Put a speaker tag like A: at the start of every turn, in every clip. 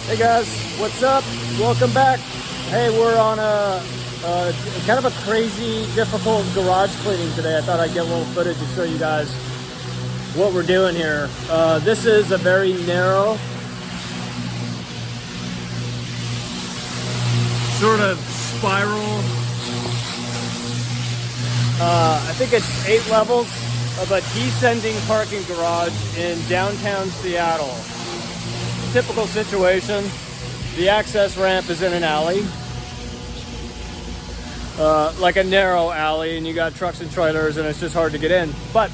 A: Hey guys, what's up? Welcome back. Hey, we're on a kind of a crazy, difficult garage cleaning today. I thought I'd get a little footage to show you guys what we're doing here. This is a very narrow, sort of spiral. I think it's 8 levels of a descending parking garage in downtown Seattle. Typical situation. The access ramp is in an alley, like a narrow alley, and you got trucks and trailers and it's just hard to get in. But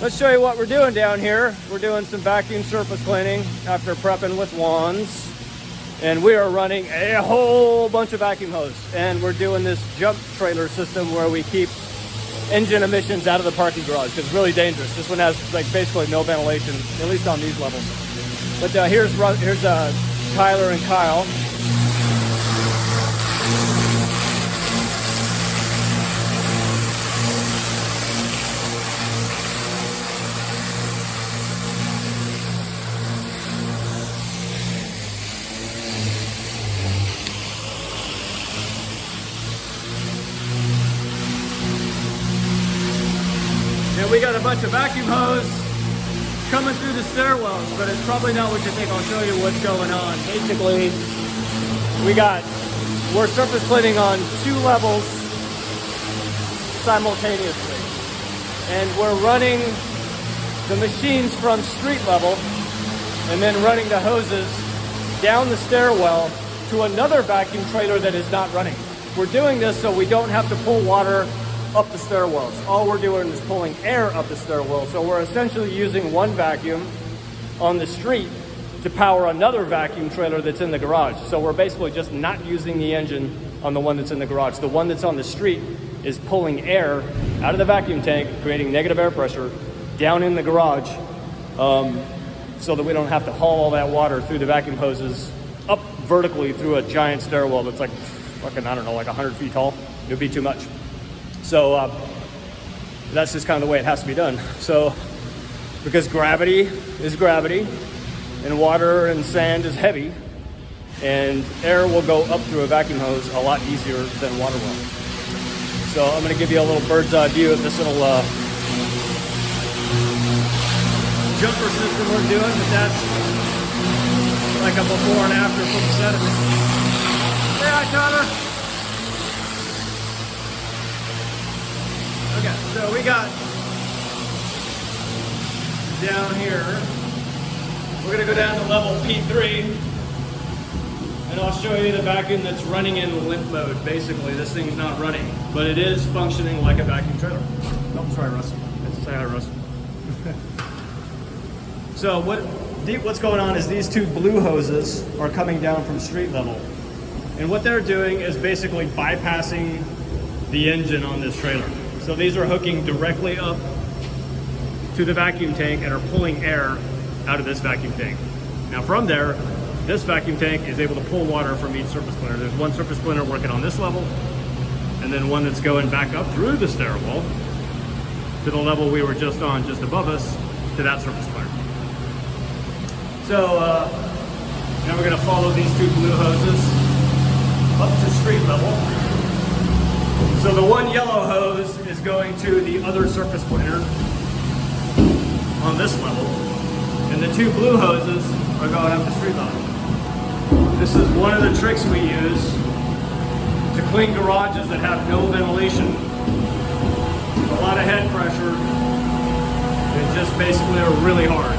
A: let's show you what we're doing down here. We're doing some vacuum surface cleaning after prepping with wands, and we are running a whole bunch of vacuum hose, and we're doing this jump trailer system where we keep engine emissions out of the parking garage because it's really dangerous. This one has like basically no ventilation, at least on these levels. But here's Tyler and Kyle. And we got a bunch of vacuum hose coming through the stairwells, but it's probably not what you think. I'll show you what's going on. Basically, we're surface cleaning on 2 levels simultaneously. And we're running the machines from street level and then running the hoses down the stairwell to another vacuum trailer that is not running. We're doing this so we don't have to pull water up the stairwells. All we're doing is pulling air up the stairwell. So we're essentially using one vacuum on the street to power another vacuum trailer that's in the garage. So we're basically just not using the engine on the one that's in the garage. The one that's on the street is pulling air out of the vacuum tank, creating negative air pressure down in the garage, so that we don't have to haul all that water through the vacuum hoses up vertically through a giant stairwell that's like fucking, I don't know, like 100 feet tall. It would be too much. So that's just kind of the way it has to be done. So because gravity is gravity and water and sand is heavy, and air will go up through a vacuum hose a lot easier than water will. So I'm going to give you a little bird's eye view of this little jumper system we're doing, but that's like a before and after from the sediment. Say hi, Tyler. Okay, so we got down here, we're gonna go down to level P3, and I'll show you the vacuum that's running in limp mode. Basically, this thing's not running, but it is functioning like a vacuum trailer. Oh, sorry, Russ. Let's say hi, Russ. So what's going on is these 2 blue hoses are coming down from street level, and what they're doing is basically bypassing the engine on this trailer. So these are hooking directly up to the vacuum tank and are pulling air out of this vacuum tank. Now from there, this vacuum tank is able to pull water from each surface cleaner. There's one surface cleaner working on this level, and then one that's going back up through the stairwell to the level we were just on, just above us, to that surface cleaner. So now we're gonna follow these 2 blue hoses up to street level. So the one yellow hose is going to the other surface cleaner on this level, and the 2 blue hoses are going up the street level. This is one of the tricks we use to clean garages that have no ventilation, a lot of head pressure, and just basically are really hard.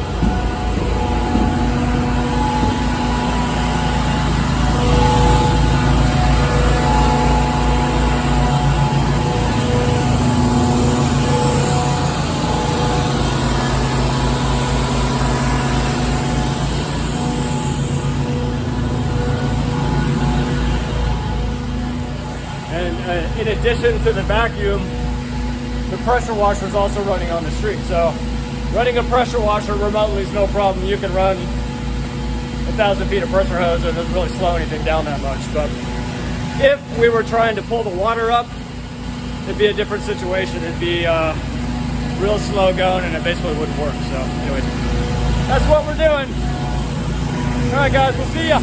A: In addition to the vacuum, the pressure washer is also running on the street. So running a pressure washer remotely is no problem. You can run 1,000 feet of pressure hose and it doesn't really slow anything down that much. But if we were trying to pull the water up, it'd be a different situation. It'd be real slow going and it basically wouldn't work. So anyways, that's what we're doing. All right, guys, we'll see ya.